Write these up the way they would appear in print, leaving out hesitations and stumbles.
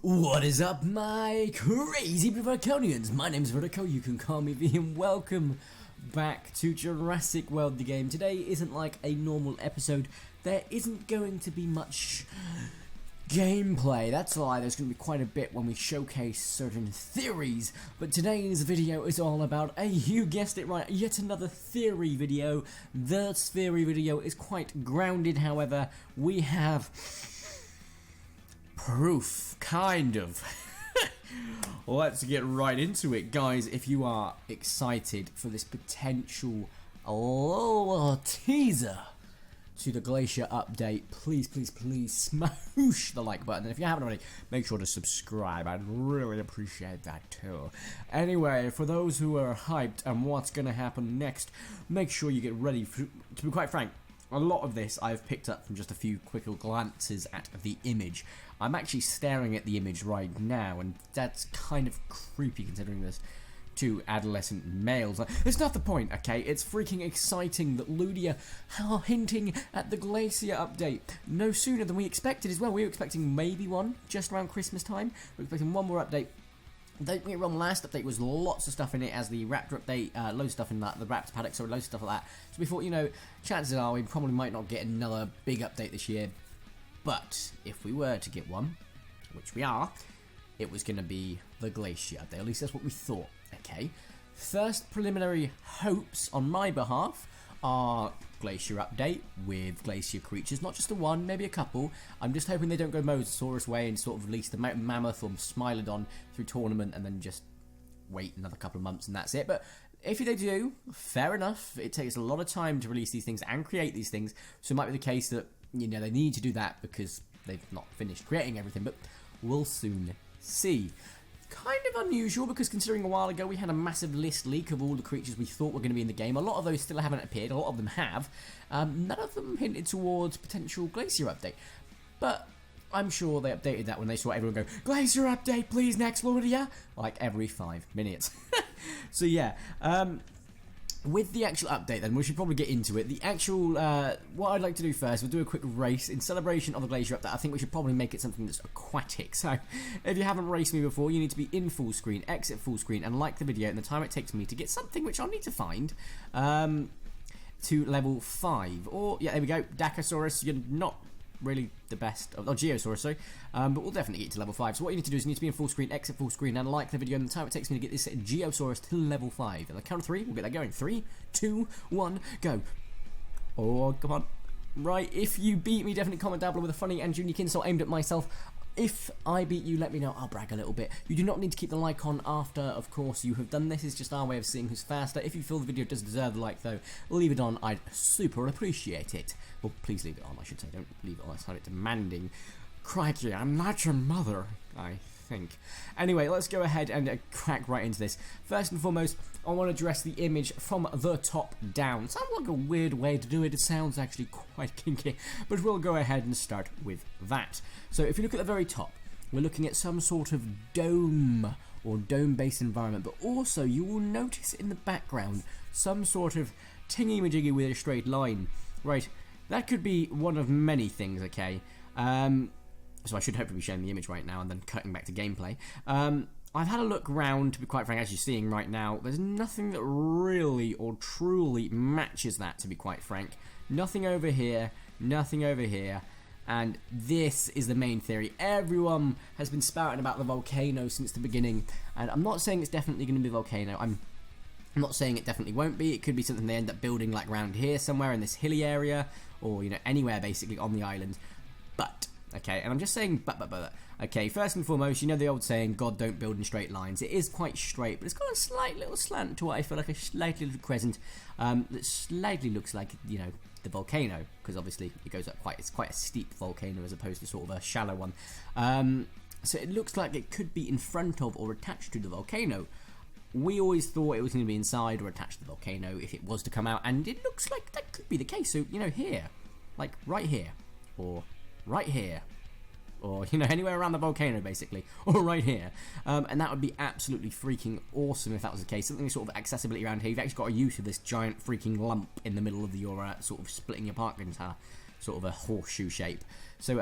What is up, my crazy Verticonians? My name's Vertico, you can call me V, and welcome back to Jurassic World the game. Today isn't like a normal episode. There isn't going to be much gameplay. That's a lie, there's going to be quite a bit when we showcase certain theories. But today's video is all about, you guessed it right, yet another theory video. This theory video is quite grounded, however, we have proof, kind of. Let's get right into it, guys. If you are excited for this potential teaser to the Glacier update, please smash the like button. And if you haven't already, make sure to subscribe. I'd really appreciate that too. Anyway, for those who are hyped and what's going to happen next, make sure you get ready. To be quite frank, a lot of this I've picked up from just a few quick glances at the image. I'm actually staring at the image right now, and that's kind of creepy considering there's two adolescent males. It's not the point, okay? It's freaking exciting that Ludia are hinting at the Glacier update no sooner than we expected as well. We were expecting maybe one just around Christmas time. We're expecting one more update. Don't get me wrong, last update was lots of stuff in it as the Raptor update, loads of stuff in that, the Raptor paddock, so loads of stuff like that. So we thought, you know, chances are we probably might not get another big update this year, but if we were to get one, which we are, it was going to be the Glacier update, at least that's what we thought, okay? First preliminary hopes on my behalf are Glacier update with Glacier creatures, not just the one, maybe a couple. I'm just hoping they don't go Mosasaurus way and sort of release the Mammoth or Smilodon through tournament and then just wait another couple of months and that's it. But if they do, fair enough. It takes a lot of time to release these things and create these things, so it might be the case that, you know, they need to do that because they've not finished creating everything, but we'll soon see. Kind of unusual because considering a while ago we had a massive list leak of all the creatures we thought were going to be in the game. A lot of those still haven't appeared, a lot of them have. None of them hinted towards potential Glacier update. But I'm sure they updated that when they saw everyone go, Glacier update please next Ludia, like every 5 minutes. So yeah, with the actual update then, we should probably get into it. The actual, what I'd like to do first, we'll do a quick race in celebration of the Glacier update. I think we should probably make it something that's aquatic. So, if you haven't raced me before, you need to be in full screen, exit full screen, and like the video and the time it takes me to get something which I'll need to find, to level 5. Or, yeah, there we go, Dacosaurus, you're not really the best, Geosaurus, sorry, but we'll definitely get to level 5. So what you need to do is you need to be in full screen, exit full screen, and like the video and the time it takes me to get this Geosaurus to level 5. And the count of 3, we'll get that going. 3, 2, 1, go. Oh, come on. Right, if you beat me, definitely comment down below with a funny and unique insult aimed at myself. If I beat you, let me know, I'll brag a little bit. You do not need to keep the like on after, of course, you have done this. It's just our way of seeing who's faster. If you feel the video does deserve the like, though, leave it on. I'd super appreciate it. Well, please leave it on, I should say. Don't leave it on. I sound it demanding. Crikey, I'm not your mother, I think. Anyway, let's go ahead and crack right into this. First and foremost, I want to address the image from the top down. Sounds like a weird way to do it. It sounds actually quite kinky, but we'll go ahead and start with that. So if you look at the very top, we're looking at some sort of dome or dome-based environment, but also you will notice in the background some sort of tingy-majiggy with a straight line. Right, that could be one of many things, okay? So I should hopefully be showing the image right now and then cutting back to gameplay. I've had a look round, to be quite frank, as you're seeing right now. There's nothing that really or truly matches that, to be quite frank. Nothing over here, and this is the main theory. Everyone has been spouting about the volcano since the beginning, and I'm not saying it's definitely going to be a volcano. I'm not saying it definitely won't be. It could be something they end up building like around here somewhere in this hilly area, or, you know, anywhere basically on the island. But okay, and I'm just saying but. Okay, first and foremost, you know the old saying, God don't build in straight lines. It is quite straight, but it's got a slight little slant to what I feel like a slight little crescent that slightly looks like, you know, the volcano, because obviously it goes up it's quite a steep volcano as opposed to sort of a shallow one. So it looks like it could be in front of or attached to the volcano. We always thought it was going to be inside or attached to the volcano if it was to come out, and it looks like that could be the case. So, you know, here, like right here, or right here, or, you know, anywhere around the volcano basically, or right here, and that would be absolutely freaking awesome if that was the case. Something sort of accessibility around here. You've actually got a use of this giant freaking lump in the middle of your sort of splitting your park into sort of a horseshoe shape. So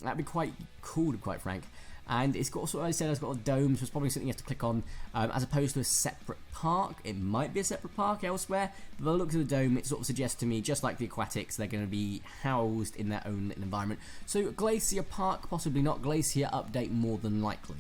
that'd be quite cool, to be quite frank. and it's got, sort of, I said, it's got a dome, so it's probably something you have to click on, as opposed to a separate park. It might be a separate park elsewhere, but by the looks of the dome, it sort of suggests to me, just like the aquatics, they're going to be housed in their own little environment. So Glacier Park, possibly not. Glacier Update, more than likely.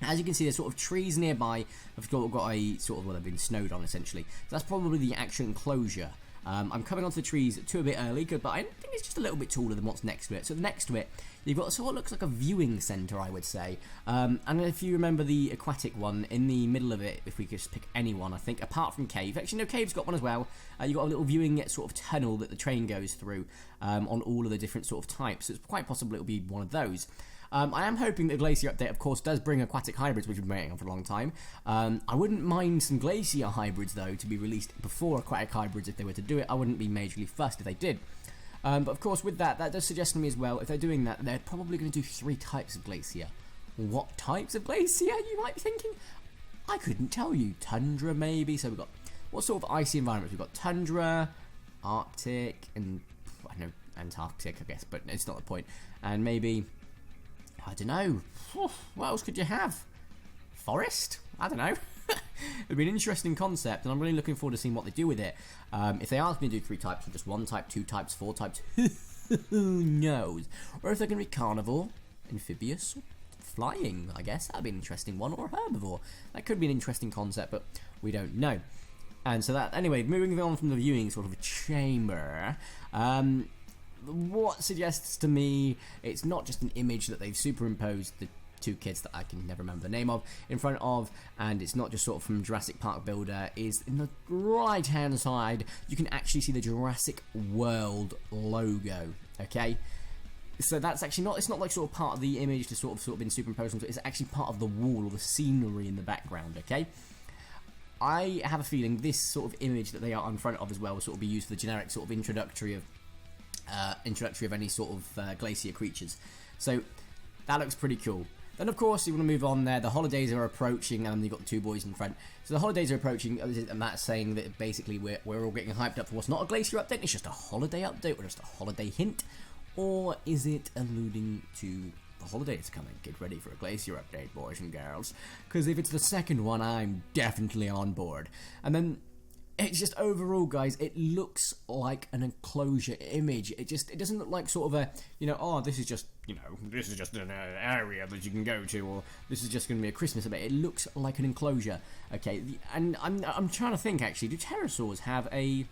As you can see, there's sort of trees nearby. I've got a sort of, well, they've been snowed on essentially. So that's probably the actual enclosure. I'm coming onto the trees a bit early, but I think it's just a little bit taller than what's next to it. So next to it, you've got sort of looks like a viewing centre, I would say. And if you remember the aquatic one, in the middle of it, if we could just pick any one, I think, apart from Cave. Actually, no, Cave's got one as well. You've got a little viewing sort of tunnel that the train goes through on all of the different sort of types. So it's quite possible it'll be one of those. I am hoping that the Glacier Update, of course, does bring aquatic hybrids, which we've been waiting on for a long time. I wouldn't mind some Glacier hybrids, though, to be released before aquatic hybrids if they were to do it. I wouldn't be majorly fussed if they did. But, of course, with that does suggest to me as well, if they're doing that, they're probably going to do 3 types of Glacier. What types of Glacier, you might be thinking? I couldn't tell you. Tundra, maybe. So we've got, what sort of icy environments? We've got Tundra, Arctic, and, I don't know, Antarctic, I guess, but it's not the point. And maybe, I don't know, what else could you have? Forest? I don't know. It'd be an interesting concept, and I'm really looking forward to seeing what they do with it. If they are going to do 3 types, or just 1 type, 2 types, 4 types, who knows? Or if they're going to be carnivore, amphibious, flying, I guess. That'd be an interesting one. Or herbivore. That could be an interesting concept, but we don't know. And so that, anyway, moving on from the viewing sort of chamber, what suggests to me it's not just an image that they've superimposed the 2 kids that I can never remember the name of in front of, and it's not just sort of from Jurassic Park Builder, is in the right hand side you can actually see the Jurassic World logo, okay? So that's actually not, it's not like sort of part of the image to sort of been superimposed onto it, it's actually part of the wall or the scenery in the background, okay? I have a feeling this sort of image that they are in front of as well will sort of be used for the generic sort of introductory of any sort of glacier creatures. So that looks pretty cool. Then of course you want to move on there. The holidays are approaching, and you've got the 2 boys in front. So the holidays are approaching, and that's saying that basically we're all getting hyped up for what's not a glacier update. It's just a holiday update, or just a holiday hint, or is it alluding to the holidays coming? Get ready for a glacier update, boys and girls, because if it's the second one, I'm definitely on board. And then it's just overall, guys, it looks like an enclosure image. It doesn't look like sort of a, oh, this is just an area that you can go to, or this is just going to be a Christmas event. It looks like an enclosure. Okay, and I'm trying to think actually. Do pterosaurs have a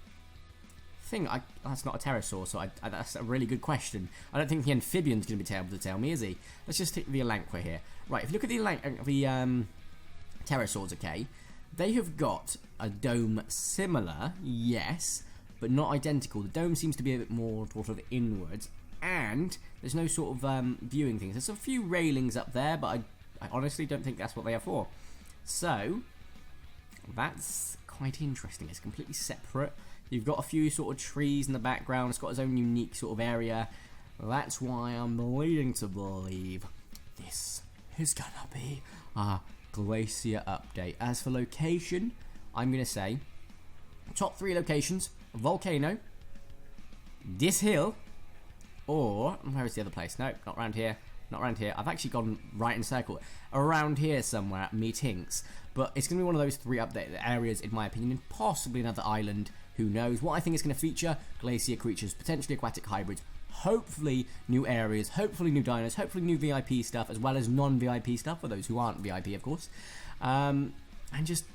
thing? That's not a pterosaur, so that's a really good question. I don't think the amphibian's going to be able to tell me, is he? Let's just take the elanqua here. Right, if you look at the pterosaurs, okay. They have got a dome similar, yes, but not identical. The dome seems to be a bit more sort of inwards, and there's no sort of viewing things. There's a few railings up there, but I honestly don't think that's what they are for. So, that's quite interesting. It's completely separate. You've got a few sort of trees in the background. It's got its own unique sort of area. That's why I'm leading to believe this is gonna be Glacier Update. As for location, I'm going to say top 3 locations: volcano, this hill, or where is the other place? No, not around here. Not around here. I've actually gone right in circle. Around here somewhere at Meetings. But it's going to be one of those 3 update areas, in my opinion, and possibly another island. Who knows? What I think it's going to feature: glacier creatures, potentially aquatic hybrids, hopefully new areas, hopefully new dinos, hopefully new VIP stuff, as well as non-VIP stuff for those who aren't VIP, of course. And just,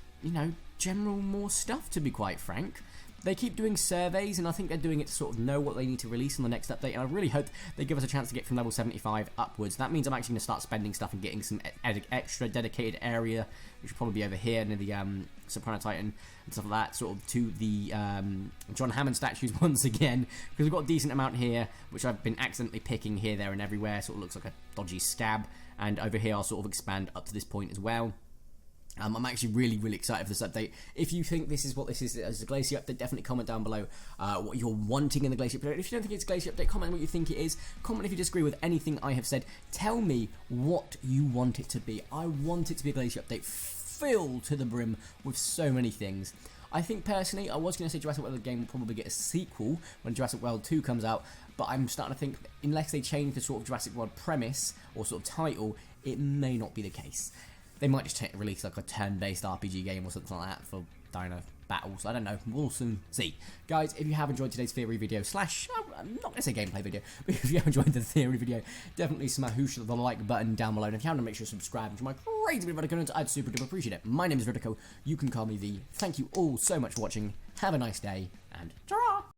general more stuff, to be quite frank. They keep doing surveys, and I think they're doing it to sort of know what they need to release on the next update, and I really hope they give us a chance to get from level 75 upwards. That means I'm actually going to start spending stuff and getting some extra dedicated area, which will probably be over here near the Soprano Titan and stuff like that, sort of to the John Hammond statues once again, because we've got a decent amount here, which I've been accidentally picking here, there, and everywhere. Sort of looks like a dodgy scab, and over here I'll sort of expand up to this point as well. I'm actually really, really excited for this update. If you think this is what this is as a Glacier Update, definitely comment down below what you're wanting in the Glacier Update. If you don't think it's a Glacier Update, comment what you think it is. Comment if you disagree with anything I have said. Tell me what you want it to be. I want it to be a Glacier Update filled to the brim with so many things. I think personally, I was going to say Jurassic World the game will probably get a sequel when Jurassic World 2 comes out, but I'm starting to think, unless they change the sort of Jurassic World premise or sort of title, it may not be the case. They might just release like a turn-based RPG game or something like that for dino battles. I don't know. We'll soon see. Guys, if you have enjoyed today's theory video slash, I'm not going to say gameplay video, but if you have enjoyed the theory video, definitely smash the like button down below. And if you haven't, make sure to subscribe to my crazy video content. I'd super duper appreciate it. My name is Vertico. You can call me V. Thank you all so much for watching. Have a nice day, and ta-ra!